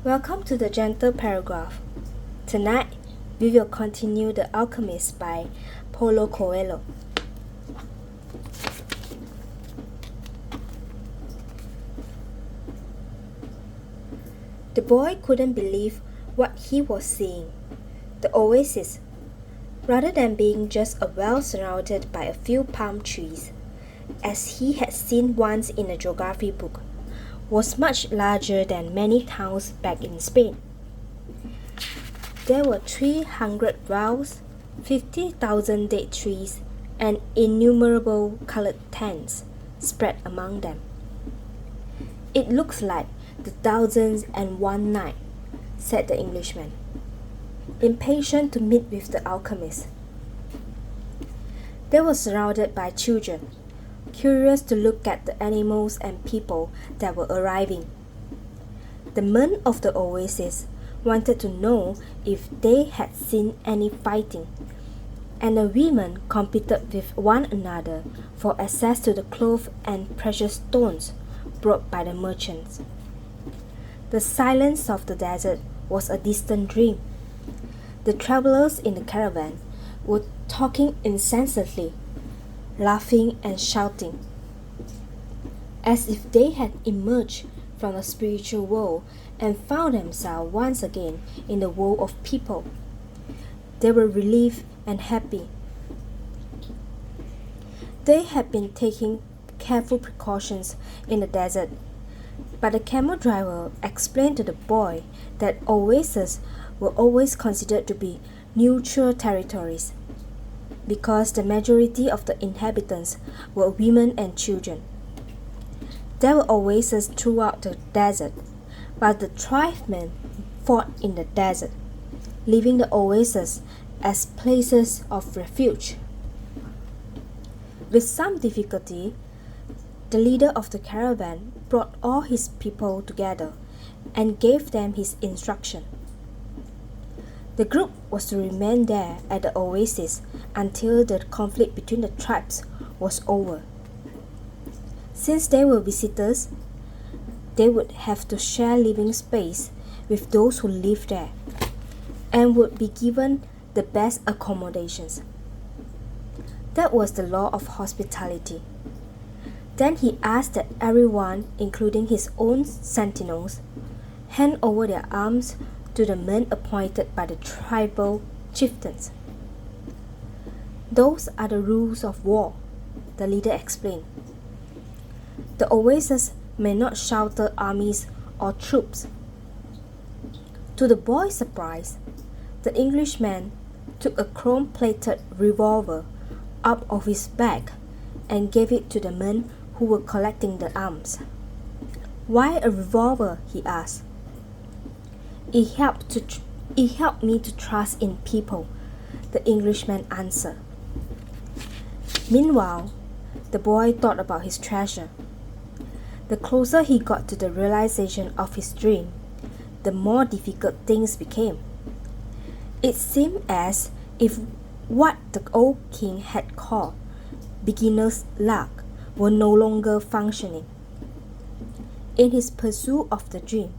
Welcome to the Gentle Paragraph. Tonight, we will continue The Alchemist by Paulo Coehlo. The boy couldn't believe what he was seeing. The oasis, rather than being just a well surrounded by a few palm trees, as he had seen once in a geography book, was much larger than many towns back in Spain. There were 300 wells, 50,000 date trees, and innumerable colored tents spread among them. "It looks like the 1001 Night," said the Englishman, impatient to meet with the alchemist. They were surrounded by children, curious to look at the animals and people that were arriving. The men of the oasis wanted to know if they had seen any fighting, and the women competed with one another for access to the cloth and precious stones brought by the merchants. The silence of the desert was a distant dream. The travelers in the caravan were talking incessantly, laughing and shouting, as if they had emerged from the spiritual world and found themselves once again in the world of people. They were relieved and happy. They had been taking careful precautions in the desert, but the camel driver explained to the boy that oases were always considered to be neutral territories, because the majority of the inhabitants were women and children. There were oases throughout the desert, but the tribesmen fought in the desert, leaving the oases as places of refuge. With some difficulty, the leader of the caravan brought all his people together and gave them his instruction. The group was to remain there at the oasis until the conflict between the tribes was over. Since they were visitors, they would have to share living space with those who lived there and would be given the best accommodations. That was the law of hospitality. Then he asked that everyone, including his own sentinels, hand over their arms to the men appointed by the tribal chieftains. "Those are the rules of war," the leader explained. "The oasis may not shelter armies or troops." To the boy's surprise, the Englishman took a chrome-plated revolver out of his bag and gave it to the men who were collecting the arms. "Why a revolver?" he asked. It helped me to trust in people," the Englishman answered. Meanwhile, the boy thought about his treasure. The closer he got to the realization of his dream, the more difficult things became. It seemed as if what the old king had called beginner's luck were no longer functioning. In his pursuit of the dream,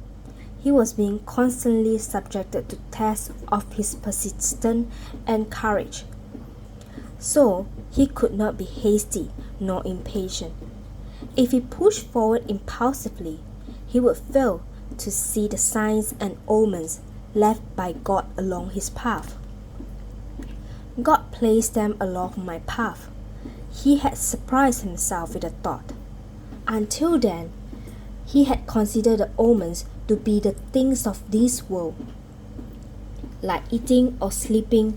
he was being constantly subjected to tests of his persistence and courage. So he could not be hasty nor impatient. If he pushed forward impulsively, he would fail to see the signs and omens left by God along his path. God placed them along my path. He had surprised himself with the thought. Until then, he had considered the omens to be the things of this world, like eating or sleeping,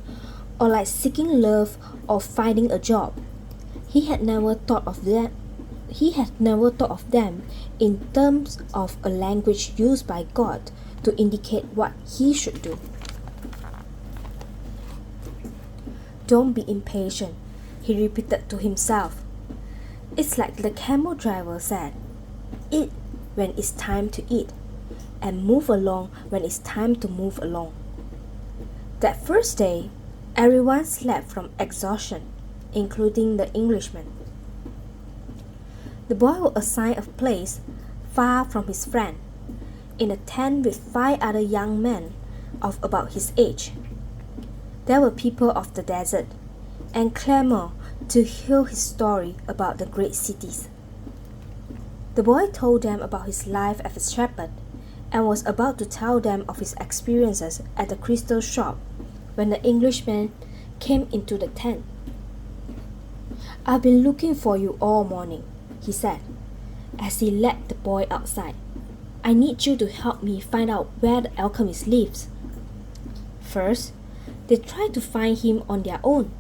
or like seeking love or finding a job. He had never thought of them. He had never thought of them in terms of a language used by God to indicate what he should do. "Don't be impatient," he repeated to himself. "It's like the camel driver said, eat when it's time to eat, and move along when it's time to move along." That first day, everyone slept from exhaustion, including the Englishman. The boy was assigned a place far from his friend. in a tent with 5 other young men of about his age. They were people of the desert and clamored to hear his story about the great cities. The boy told them about his life as a shepherd and was about to tell them of his experiences at the crystal shop when the Englishman came into the tent. "I've been looking for you all morning," he said, as he led the boy outside. "I need you to help me find out where the alchemist lives." First, they tried to find him on their own.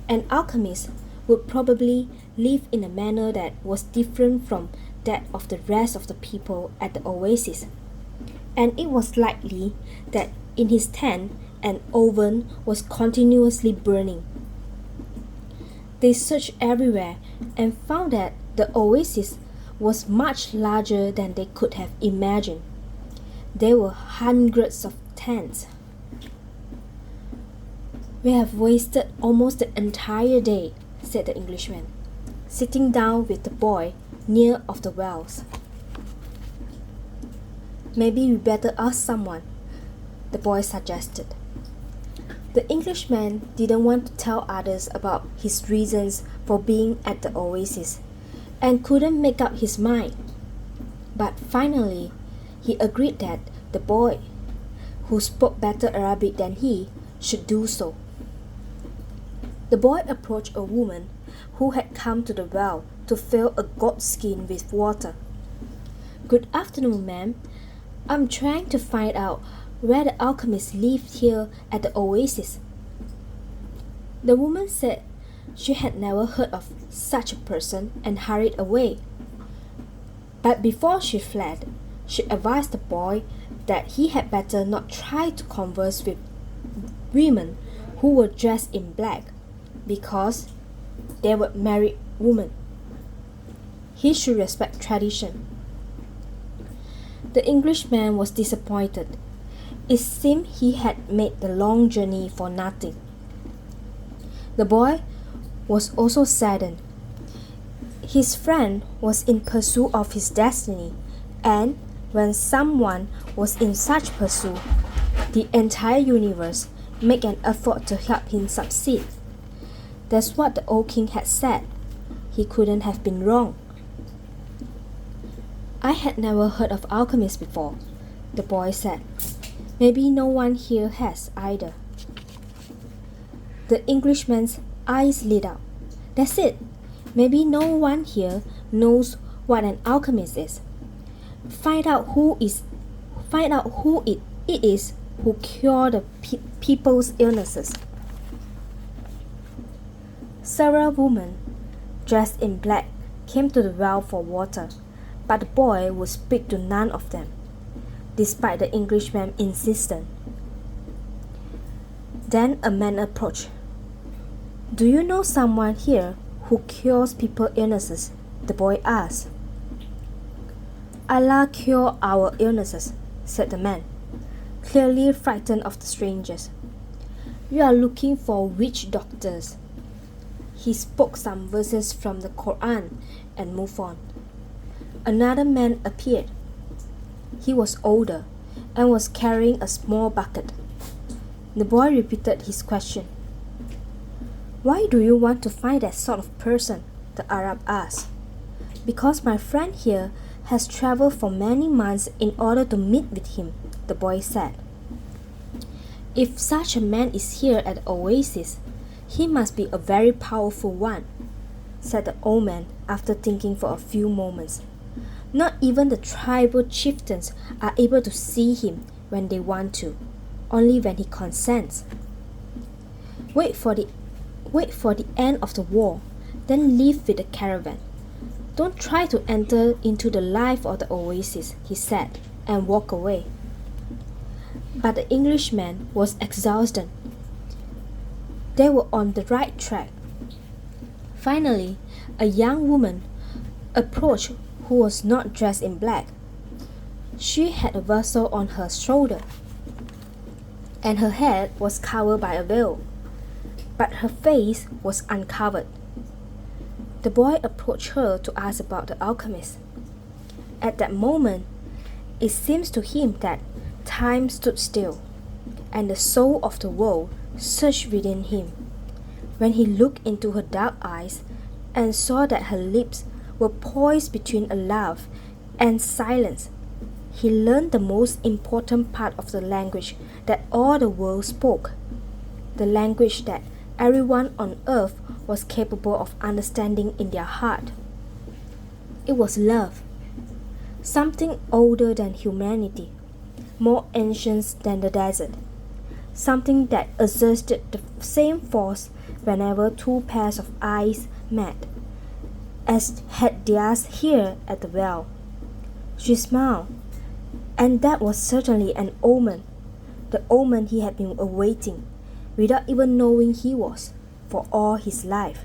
An alchemist would probably live in a manner that was different from that of the rest of the people at the oasis, and it was likely that in his tent an oven was continuously burning. They searched everywhere and found that the oasis was much larger than they could have imagined. There were hundreds of tents. "We have wasted almost the entire day," said the Englishman, sitting down with the boy near of the wells. "Maybe we better ask someone," the boy suggested. The Englishman didn't want to tell others about his reasons for being at the oasis and couldn't make up his mind. But finally, he agreed that the boy, who spoke better Arabic than he, should do so. The boy approached a woman who had come to the well to fill a goat skin with water. "Good afternoon, ma'am. I'm trying to find out where the alchemist lived here at the oasis." The woman said she had never heard of such a person and hurried away. But before she fled, she advised the boy that he had better not try to converse with women who were dressed in black, because they were married women. He should respect tradition. The Englishman was disappointed. It seemed he had made the long journey for nothing. The boy was also saddened. His friend was in pursuit of his destiny, and when someone was in such pursuit, the entire universe made an effort to help him succeed. That's what the old king had said. He couldn't have been wrong. "I had never heard of alchemists before," the boy said. "Maybe no one here has either." The Englishman's eyes lit up. "That's it. Maybe no one here knows what an alchemist is. Find out who it is who cure the people's illnesses." Several women dressed in black came to the well for water, but the boy would speak to none of them, despite the Englishman's insistence. Then a man approached. "Do you know someone here who cures people's illnesses?" the boy asked. "Allah cure our illnesses," said the man, clearly frightened of the strangers. "You are looking for witch doctors." He spoke some verses from the Quran and moved on. Another man appeared. He was older and was carrying a small bucket. The boy repeated his question. "Why do you want to find that sort of person?" the Arab asked. "Because my friend here has traveled for many months in order to meet with him," the boy said. "If such a man is here at the oasis, he must be a very powerful one," said the old man after thinking for a few moments. "Not even the tribal chieftains are able to see him when they want to, only when he consents. Wait for the end of the war, then leave with the caravan. Don't try to enter into the life of the oasis," he said, and walked away. But the Englishman was exhausted. They were on the right track. Finally, a young woman approached who was not dressed in black. She had a vessel on her shoulder, and her head was covered by a veil, but her face was uncovered. The boy approached her to ask about the alchemist. At that moment, It seems to him that time stood still, and the soul of the world surged within him. When he looked into her dark eyes and saw that her lips were poised between a laugh and silence, he learned the most important part of the language that all the world spoke, the language that everyone on earth was capable of understanding in their heart. It was love, something older than humanity, more ancient than the desert, something that exerted the same force whenever two pairs of eyes met, as had theirs here at the well. She smiled, and that was certainly an omen, the omen he had been awaiting, without even knowing he was, for all his life.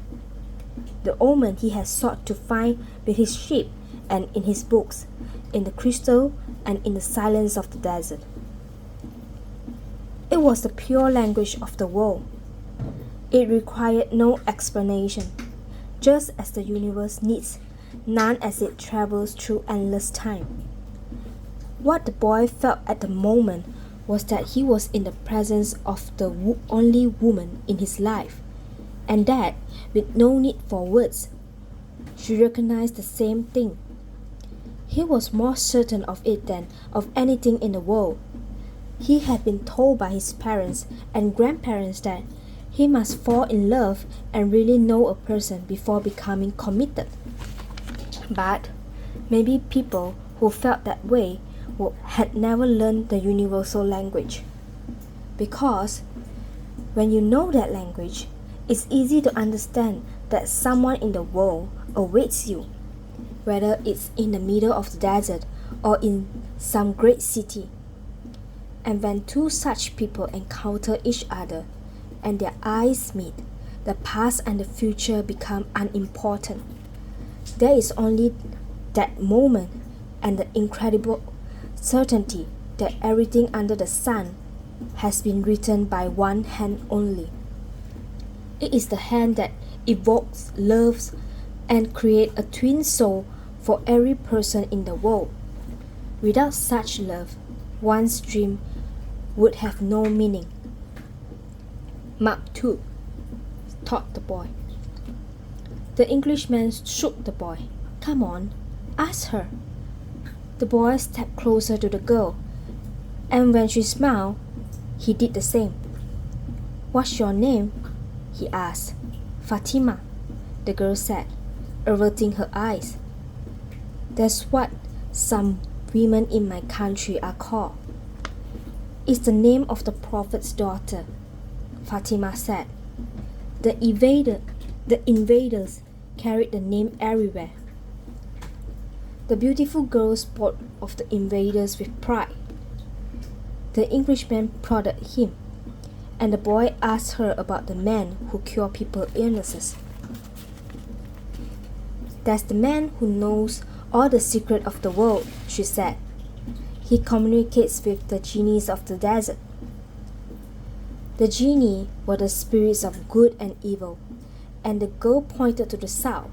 The omen he had sought to find with his sheep and in his books, in the crystal and in the silence of the desert. It was the pure language of the world. It required no explanation, just as the universe needs none as it travels through endless time. What the boy felt at the moment was that he was in the presence of the only woman in his life, and that, with no need for words, she recognized the same thing. He was more certain of it than of anything in the world. He had been told by his parents and grandparents that he must fall in love and really know a person before becoming committed. But maybe people who felt that way had never learned the universal language. Because when you know that language, it's easy to understand that someone in the world awaits you, whether it's in the middle of the desert or in some great city. And when two such people encounter each other and their eyes meet, the past and the future become unimportant. There is only that moment and the incredible certainty that everything under the sun has been written by one hand only. It is the hand that evokes, loves, and creates a twin soul for every person in the world. Without such love, one's dream would have no meaning. Mark 2, thought the boy. The Englishman shook the boy. Come on, ask her. The boy stepped closer to the girl, and when she smiled, he did the same. What's your name? He asked. Fatima, the girl said, averting her eyes. That's what some women in my country are called. It's the name of the prophet's daughter, Fatima said. The invaders carried the name everywhere. The beautiful girl spoke of the invaders with pride. The Englishman prodded him, and the boy asked her about the man who cured people's illnesses. That's the man who knows all the secrets of the world, she said. He communicates with the genies of the desert. The genii were the spirits of good and evil, and the girl pointed to the south,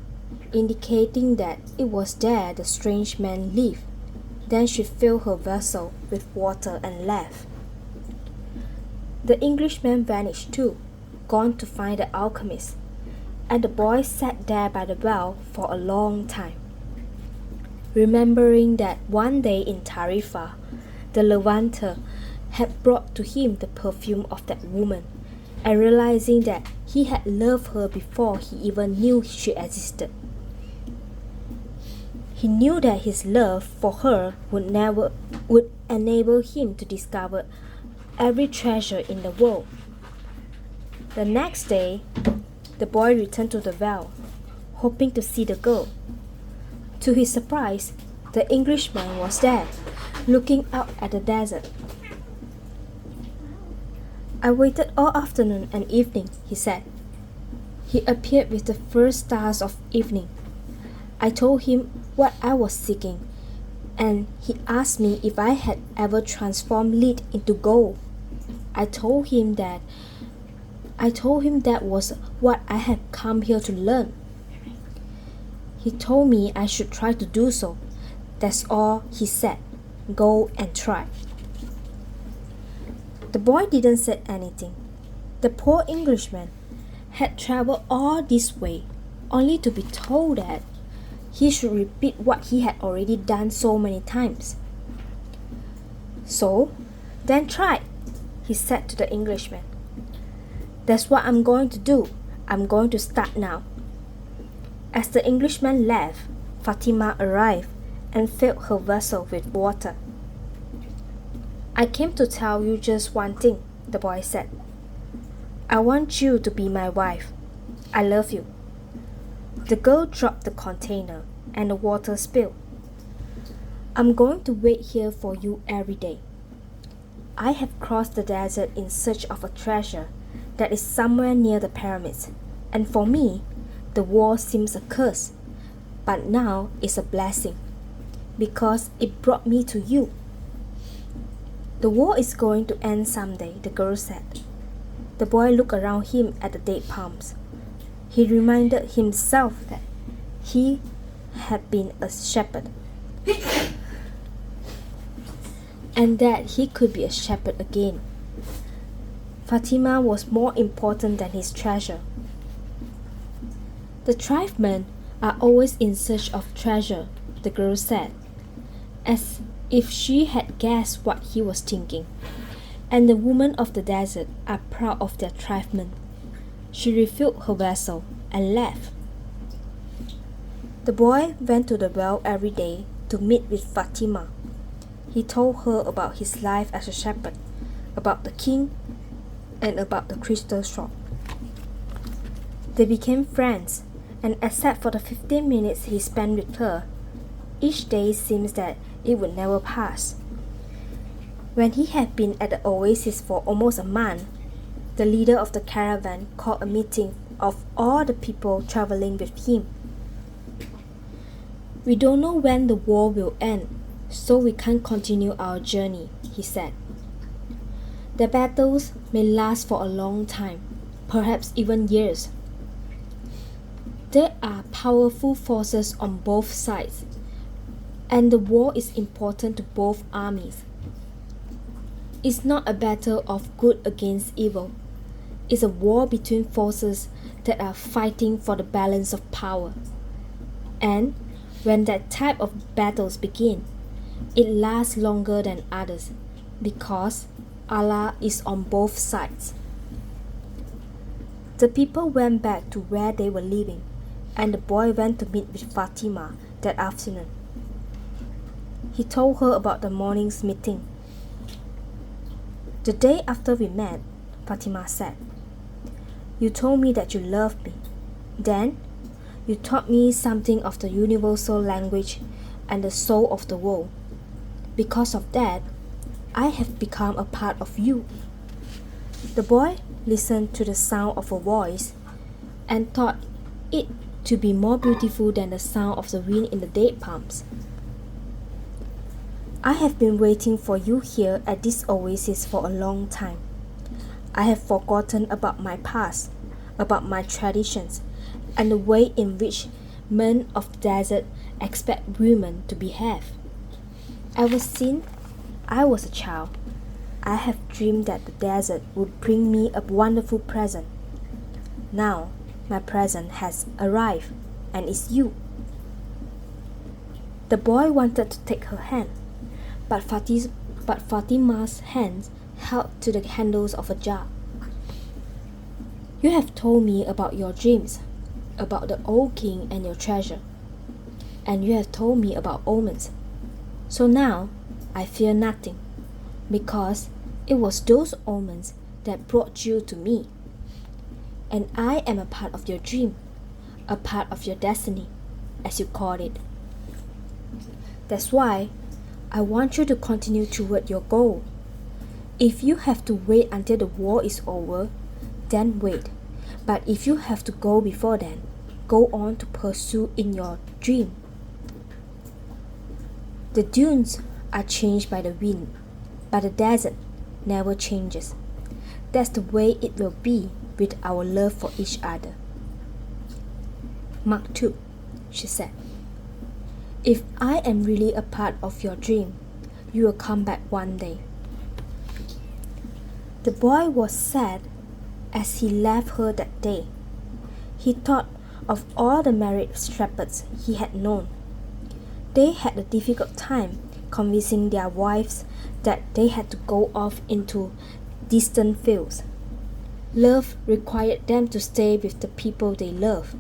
indicating that it was there the strange man lived. Then she filled her vessel with water and left. The Englishman vanished too, gone to find the alchemist, and the boy sat there by the well for a long time, remembering that one day in Tarifa, the Levanter had brought to him the perfume of that woman, and realizing that he had loved her before he even knew she existed. He knew that his love for her would enable him to discover every treasure in the world. The next day, the boy returned to the well, hoping to see the girl. To his surprise, the Englishman was there, looking out at the desert. I waited all afternoon and evening, he said. He appeared with the first stars of evening. I told him what I was seeking, and he asked me if I had ever transformed lead into gold. I told him that was what I had come here to learn. He told me I should try to do so. That's all he said. Go and try." The boy didn't say anything. The poor Englishman had traveled all this way only to be told that he should repeat what he had already done so many times. "So, then try," he said to the Englishman. "That's what I'm going to do. I'm going to start now." As the Englishman left, Fatima arrived and filled her vessel with water. "I came to tell you just one thing," the boy said. "I want you to be my wife. I love you." The girl dropped the container and the water spilled. "I'm going to wait here for you every day. I have crossed the desert in search of a treasure that is somewhere near the pyramids, and for me, the war seems a curse, but now it's a blessing, because it brought me to you." "The war is going to end someday," the girl said. The boy looked around him at the date palms. He reminded himself that he had been a shepherd, and that he could be a shepherd again. Fatima was more important than his treasure. "The tribesmen are always in search of treasure," the girl said, as if she had guessed what he was thinking. "And the women of the desert are proud of their tribesmen." She refilled her vessel and left. The boy went to the well every day to meet with Fatima. He told her about his life as a shepherd, about the king, and about the crystal shop. They became friends, and except for the 15 minutes he spent with her, each day seems that it would never pass. When he had been at the oasis for almost a month, the leader of the caravan called a meeting of all the people traveling with him. "We don't know when the war will end, so we can't continue our journey," he said. "The battles may last for a long time, perhaps even years. There are powerful forces on both sides, and the war is important to both armies. It's not a battle of good against evil. It's a war between forces that are fighting for the balance of power. And when that type of battles begin, it lasts longer than others, because Allah is on both sides." The people went back to where they were living, and the boy went to meet with Fatima that afternoon. He told her about the morning's meeting. "The day after we met," Fatima said, "you told me that you loved me. Then, you taught me something of the universal language and the soul of the world. Because of that, I have become a part of you." The boy listened to the sound of her voice and thought it to be more beautiful than the sound of the wind in the date palms. "I have been waiting for you here at this oasis for a long time. I have forgotten about my past, about my traditions, and the way in which men of the desert expect women to behave. Ever since I was a child, I have dreamed that the desert would bring me a wonderful present. Now, my present has arrived, and it's you." The boy wanted to take her hand, but Fatima's hands held to the handles of a jar. "You have told me about your dreams, about the old king and your treasure, and you have told me about omens. So now I fear nothing, because it was those omens that brought you to me. And I am a part of your dream, a part of your destiny, as you called it. That's why I want you to continue toward your goal. If you have to wait until the war is over, then wait. But if you have to go before then, go on to pursue in your dream. The dunes are changed by the wind, but the desert never changes. That's the way it will be with our love for each other." "Mark 2, she said. "If I am really a part of your dream, you will come back one day." The boy was sad as he left her that day. He thought of all the married shepherds he had known. They had a difficult time convincing their wives that they had to go off into distant fields. Love required them to stay with the people they loved.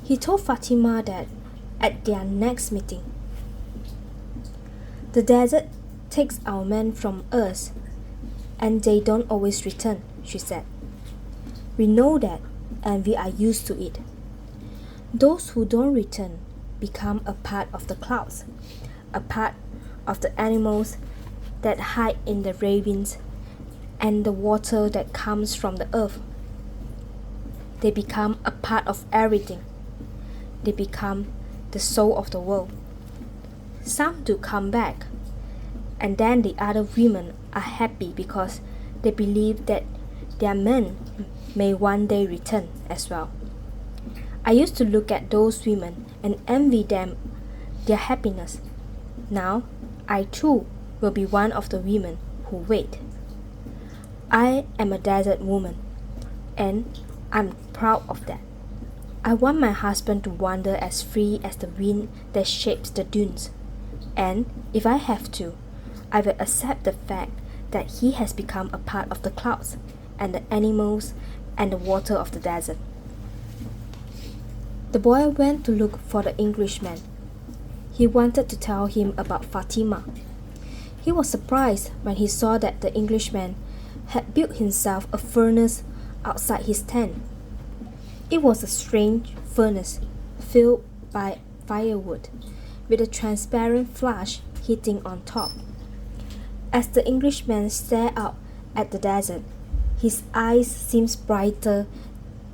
He told Fatima that at their next meeting, "The desert takes our men from us, and they don't always return," she said. "We know that, and we are used to it. Those who don't return become a part of the clouds, a part of the animals that hide in the ravines and the water that comes from the earth. They become a part of everything. They become the soul of the world. Some do come back, and then the other women are happy because they believe that their men may one day return as well. I used to look at those women and envy them their happiness. Now, I too will be one of the women who wait. I am a desert woman, and I'm proud of that. I want my husband to wander as free as the wind that shapes the dunes, and if I have to, I will accept the fact that he has become a part of the clouds and the animals and the water of the desert." The boy went to look for the Englishman. He wanted to tell him about Fatima. He was surprised when he saw that the Englishman had built himself a furnace outside his tent. It was a strange furnace filled by firewood, with a transparent flash hitting on top. As the Englishman stared out at the desert, his eyes seemed brighter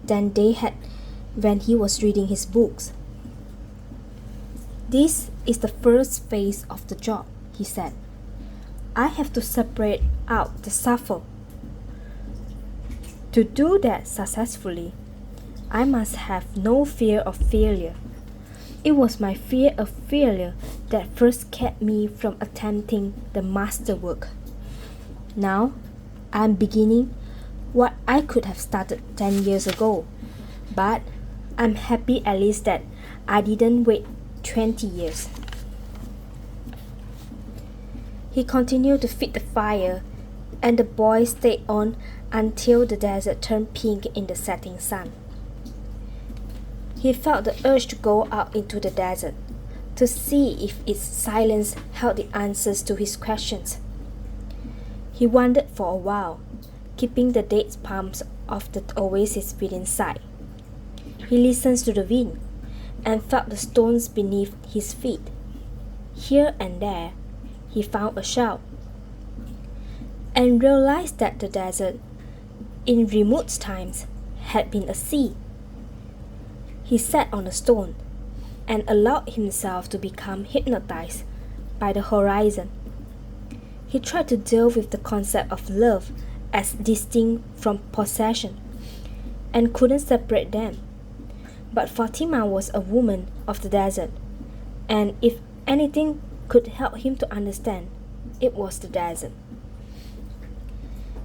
than they had when he was reading his books. "This is the first phase of the job," he said. "I have to separate out the sulfur. To do that successfully, I must have no fear of failure. It was my fear of failure that first kept me from attempting the masterwork. Now, I'm beginning what I could have started 10 years ago, but I'm happy at least that I didn't wait 20 years." He continued to feed the fire, and the boy stayed on until the desert turned pink in the setting sun. He felt the urge to go out into the desert, to see if its silence held the answers to his questions. He wandered for a while, keeping the date palms of the oasis within sight. He listened to the wind and felt the stones beneath his feet. Here and there, he found a shell, and realized that the desert, in remote times, had been a sea. He sat on a stone and allowed himself to become hypnotized by the horizon. He tried to deal with the concept of love as distinct from possession, and couldn't separate them. But Fatima was a woman of the desert, and if anything could help him to understand, it was the desert.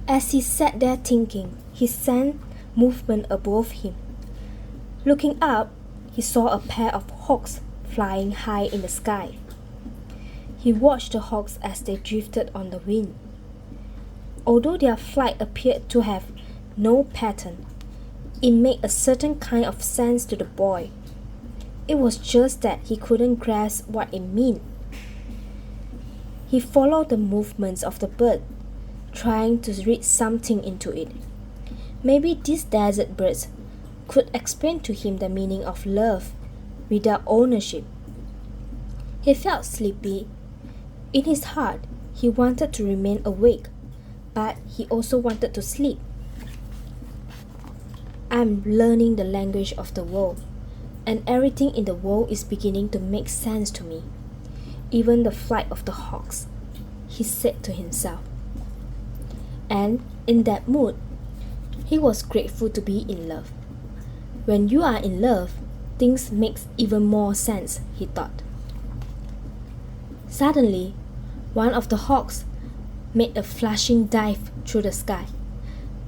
As he sat there thinking, he sensed movement above him. Looking up, he saw a pair of hawks flying high in the sky. He watched the hawks as they drifted on the wind. Although their flight appeared to have no pattern, it made a certain kind of sense to the boy. It was just that he couldn't grasp what it meant. He followed the movements of the bird, trying to read something into it. Maybe these desert birds could explain to him the meaning of love without ownership. He felt sleepy. In his heart, he wanted to remain awake, but he also wanted to sleep. "I'm learning the language of the world, and everything in the world is beginning to make sense to me. Even the flight of the hawks," he said to himself. And in that mood, he was grateful to be in love. When you are in love, things make even more sense, he thought. Suddenly, one of the hawks made a flashing dive through the sky,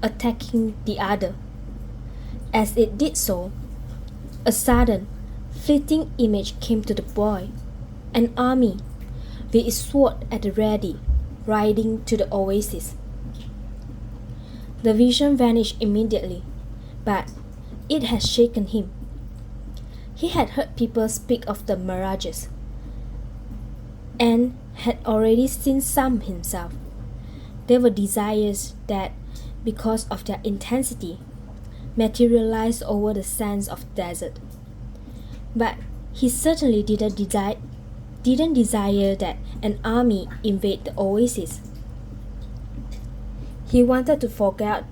attacking the other. As it did so, a sudden, fleeting image came to the boy, an army with its sword at the ready, riding to the oasis. The vision vanished immediately, but it had shaken him. He had heard people speak of the mirages, and had already seen some himself. They were desires that, because of their intensity, materialized over the sands of the desert. But he certainly didn't desire that an army invade the oasis. He wanted to forget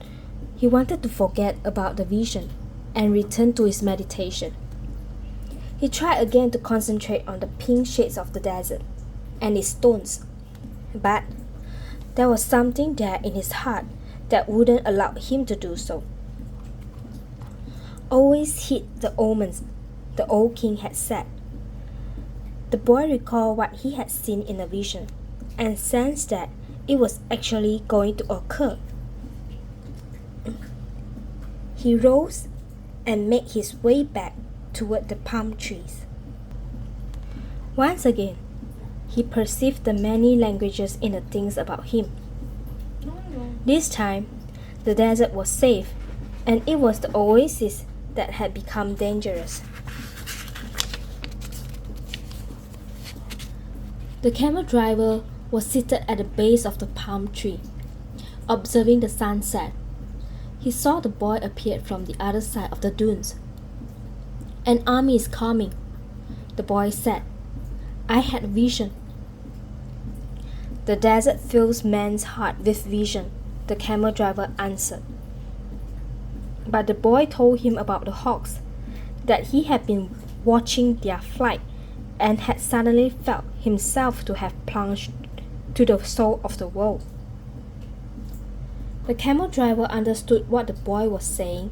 about the vision and return to his meditation. He tried again to concentrate on the pink shades of the desert and its stones, but there was something there in his heart that wouldn't allow him to do so. Always heed the omens, the old king had said. The boy recalled what he had seen in the vision and sensed that it was actually going to occur. He rose and made his way back toward the palm trees. Once again, he perceived the many languages in the things about him. This time, the desert was safe, and it was the oasis that had become dangerous. The camel driver was seated at the base of the palm tree, observing the sunset. He saw the boy appear from the other side of the dunes. "An army is coming," the boy said. "I had a vision." "The desert fills man's heart with vision," the camel driver answered. But the boy told him about the hawks, that he had been watching their flight and had suddenly felt himself to have plunged to the soul of the world. The camel driver understood what the boy was saying.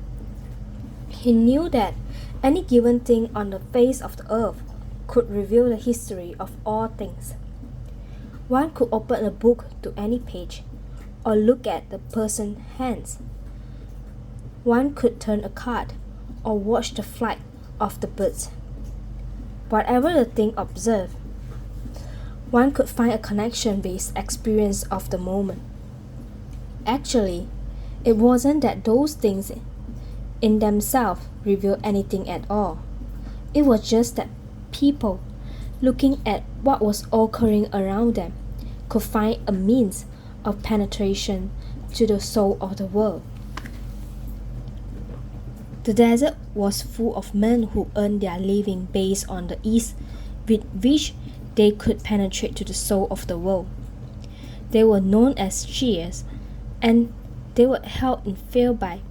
He knew that any given thing on the face of the earth could reveal the history of all things. One could open a book to any page, or look at the person's hands. One could turn a card, or watch the flight of the birds. Whatever the thing observed, one could find a connection with his experience of the moment. Actually, it wasn't that those things in themselves revealed anything at all. It was just that people, looking at what was occurring around them, could find a means of penetration to the soul of the world. The desert was full of men who earned their living based on the ease with which they could penetrate to the soul of the world. They were known as shears, and they were held in fear by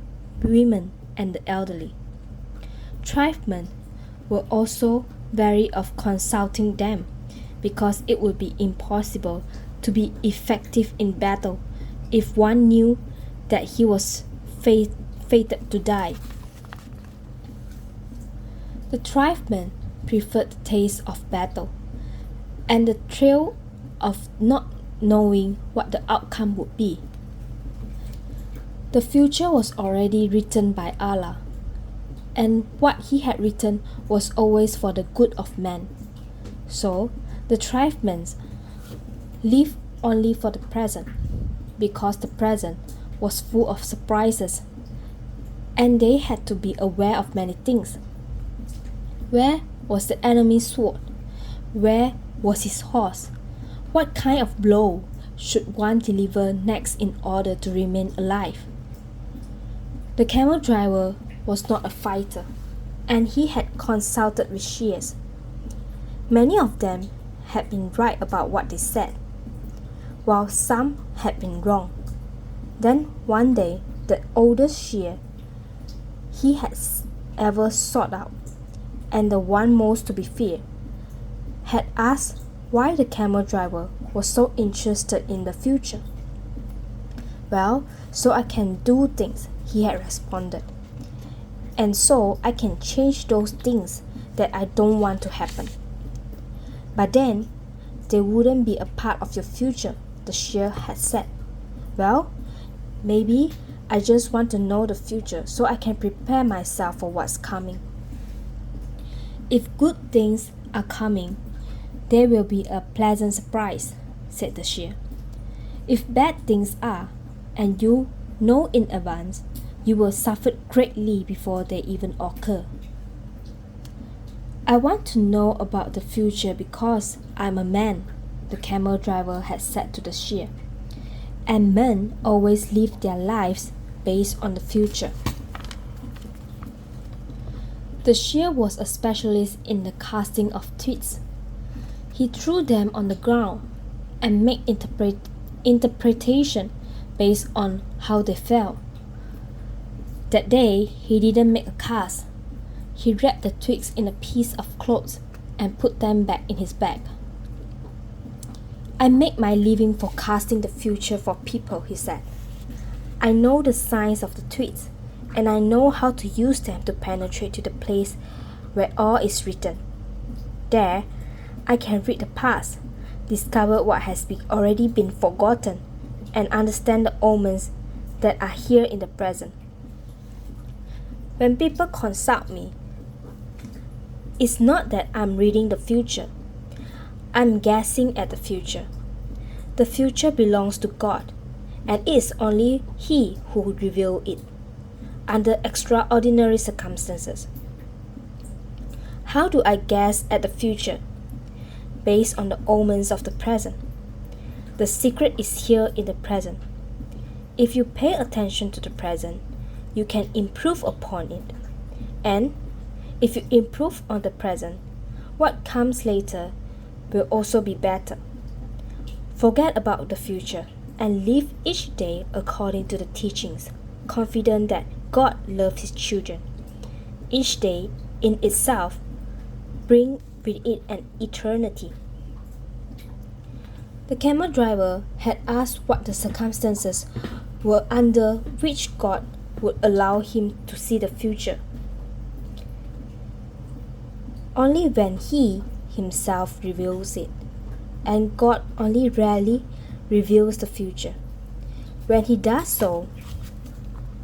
women and the elderly. Tribesmen were also wary of consulting them, because it would be impossible to be effective in battle if one knew that he was fated to die. The tribesmen preferred the taste of battle and the thrill of not knowing what the outcome would be. The future was already written by Allah, and what he had written was always for the good of man. So, the tribesmen lived only for the present, because the present was full of surprises, and they had to be aware of many things. Where was the enemy's sword? Where was his horse? What kind of blow should one deliver next in order to remain alive? The camel driver was not a fighter, and he had consulted with shears. Many of them had been right about what they said, while some had been wrong. Then one day, the oldest shear he had ever sought out, and the one most to be feared, had asked why the camel driver was so interested in the future. "Well, so I can do things," he had responded, "and so I can change those things that I don't want to happen." But then, they wouldn't be a part of your future, the seer had said. Well, maybe I just want to know the future so I can prepare myself for what's coming. If good things are coming, there will be a pleasant surprise, said the seer. If bad things are, and you know in advance, you will suffer greatly before they even occur. I want to know about the future because I'm a man, the camel driver had said to the seer. And men always live their lives based on the future. The seer was a specialist in the casting of twigs. He threw them on the ground and made interpretation based on how they fell. That day, he didn't make a cast. He wrapped the twigs in a piece of cloth and put them back in his bag. I make my living forecasting the future for people, he said. I know the signs of the twigs, and I know how to use them to penetrate to the place where all is written. There, I can read the past, discover what has already been forgotten, and understand the omens that are here in the present. When people consult me, it's not that I'm reading the future. I'm guessing at the future. The future belongs to God, and it's only He who would reveal it, under extraordinary circumstances. How do I guess at the future? Based on the omens of the present. The secret is here in the present. If you pay attention to the present, you can improve upon it. And if you improve on the present, what comes later will also be better. Forget about the future and live each day according to the teachings, confident that God loves His children. Each day in itself brings with it an eternity. The camel driver had asked what the circumstances were under which God would allow him to see the future. Only when He Himself reveals it, and God only rarely reveals the future. When He does so,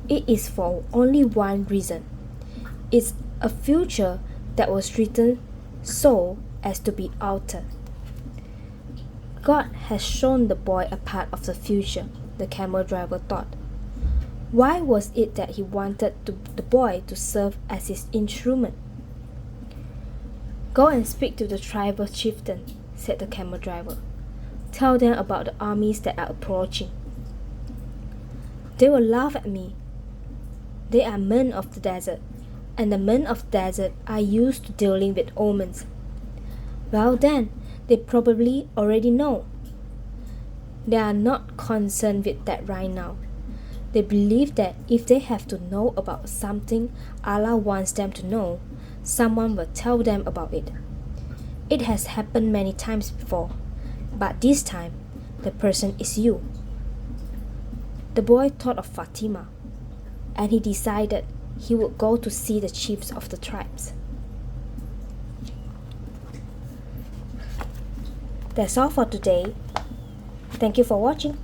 it is for only one reason. It's a future that was written so as to be altered. God has shown the boy a part of the future, the camel driver thought. Why was it that he wanted the boy to serve as his instrument? Go and speak to the tribal chieftain, said the camel driver. Tell them about the armies that are approaching. They will laugh at me. They are men of the desert, and the men of the desert are used to dealing with omens. Well then, they probably already know. They are not concerned with that right now. They believe that if they have to know about something Allah wants them to know, someone will tell them about it. It has happened many times before, but this time, the person is you. The boy thought of Fatima, and he decided he would go to see the chiefs of the tribes. That's all for today. Thank you for watching.